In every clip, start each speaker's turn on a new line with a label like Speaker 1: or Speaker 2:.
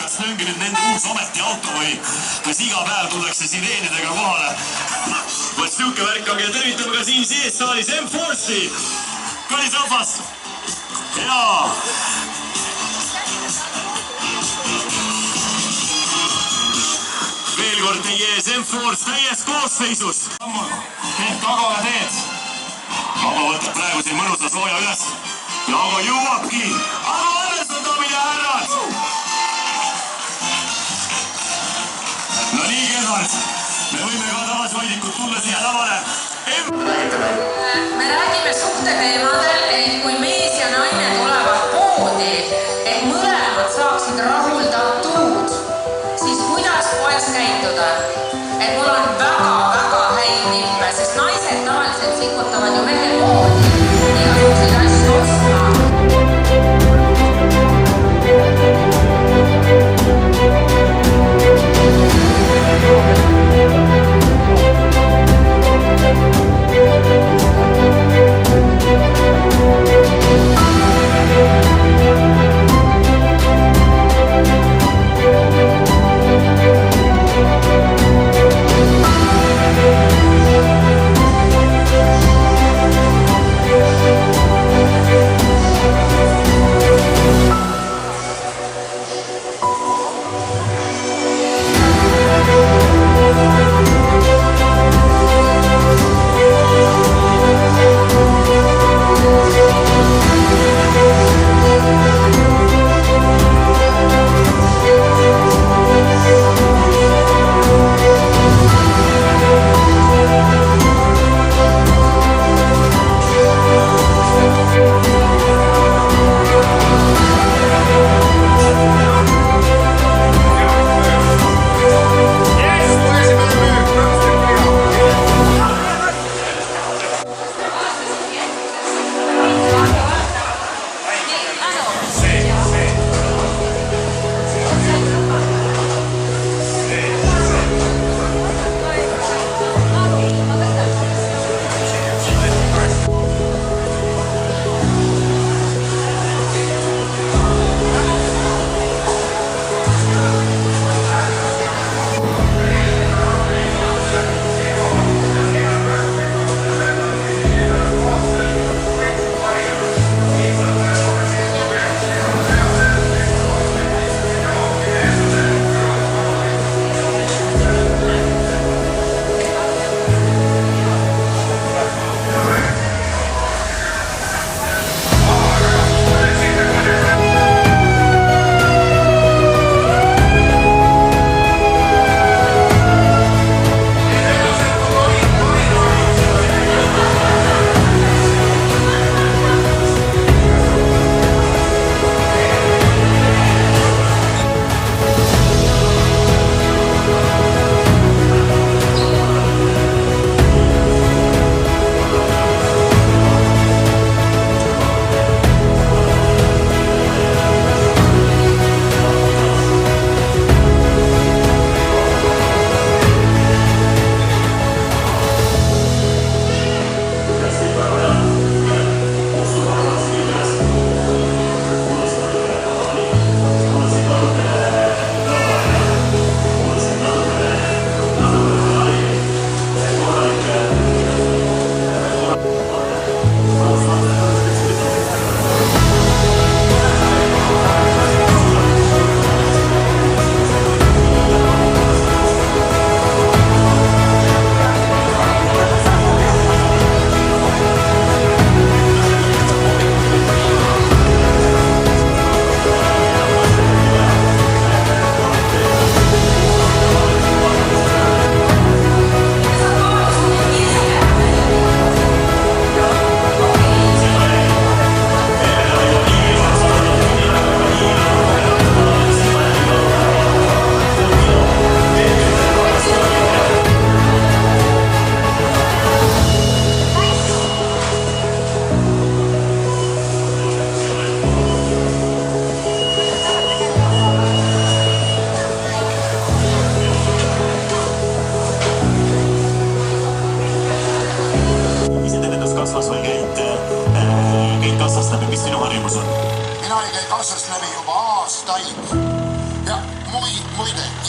Speaker 1: kas see ongi nüüd nende uus ametiauto või kas iga päev tullakse sireenidega kohale? Vot siuke värk on ja tervitame ka siin sees saalis M-Force'i. Kallis rahvas! Jaa! Veel kord teie ees M-Force täies koosseisus. Teed tagala teed. Aga võtab praegu siin mõnusa sooja üles. Ja aga jõuabki. Aga alles on daamid ja härrad. No nii, Gerhard. Me võime ka tavasvaidikud tulla siia lavale.
Speaker 2: Me räägime suhteteemadel, et kui mees ja naine tulevad poodi, et mõlemad saaksid rahuldatud, siis kuidas poes käituda? Et mul on väga häid nippe, sest naised tavaliselt sikutavad ju mehe poodi. Igasuguseid asju ostma.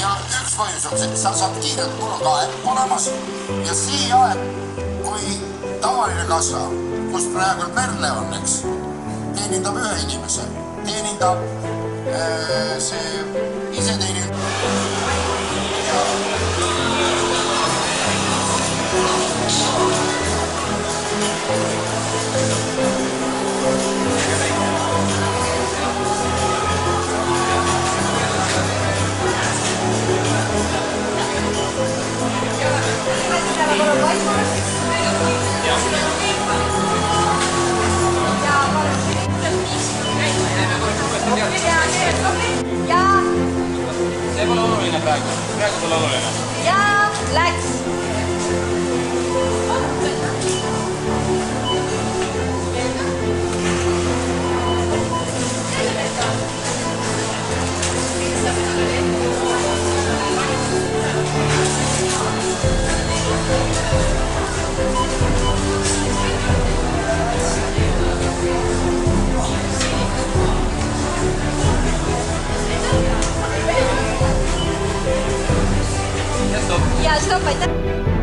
Speaker 3: ja üks põhjus on see, et sa saad kiirelt, mul on ka äpp olemas ja see aeg, kui tavaline kassa, kus praegu Merle on, eks, teenindab ühe inimese, teenindab see iseteenindab.
Speaker 4: See pole oluline praegu pole oluline.
Speaker 5: Ja läks. Ja, stop, aitäh!